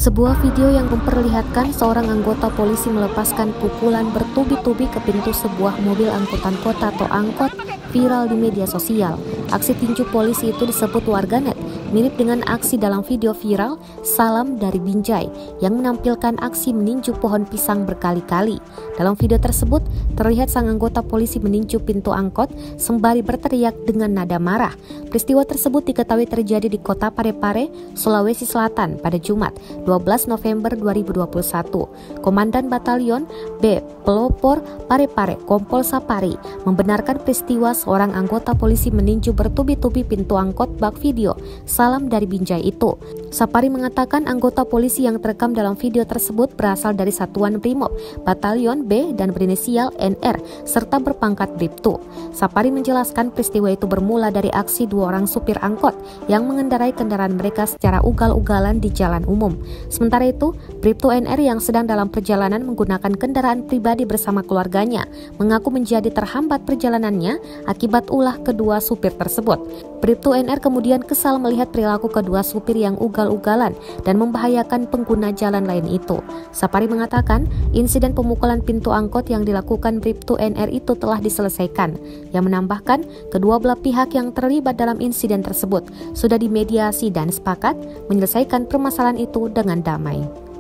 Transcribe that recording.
Sebuah video yang memperlihatkan seorang anggota polisi melepaskan pukulan bertubi-tubi ke pintu sebuah mobil angkutan kota atau angkot viral di media sosial. Aksi tinju polisi itu disebut warganet mirip dengan aksi dalam video viral Salam dari Binjai yang menampilkan aksi meninju pohon pisang berkali-kali. Dalam video tersebut terlihat sang anggota polisi meninju pintu angkot sembari berteriak dengan nada marah. Peristiwa tersebut diketahui terjadi di kota Parepare, Sulawesi Selatan pada Jumat 12 November 2021. Komandan Batalion B Pelopor Parepare Kompol Sapari membenarkan peristiwa seorang anggota polisi meninju bertubi-tubi pintu angkot bak video Salam dari Binjai itu. Sapari mengatakan anggota polisi yang terekam dalam video tersebut berasal dari Satuan Brimob Batalion B dan berinisial NR serta berpangkat Bribtu. Sapari menjelaskan peristiwa itu bermula dari aksi dua orang supir angkot yang mengendarai kendaraan mereka secara ugal-ugalan di jalan umum. Sementara itu, Bribtu NR yang sedang dalam perjalanan menggunakan kendaraan pribadi bersama keluarganya mengaku menjadi terhambat perjalanannya akibat ulah kedua supir tersebut. Bribtu NR kemudian kesal melihat perilaku kedua supir yang ugal-ugalan dan membahayakan pengguna jalan lain itu. Sapari mengatakan insiden pemukulan pintu angkot yang dilakukan Bribtu NR itu telah diselesaikan. Yang menambahkan kedua belah pihak yang terlibat dalam insiden tersebut sudah dimediasi dan sepakat menyelesaikan permasalahan itu dengan damai.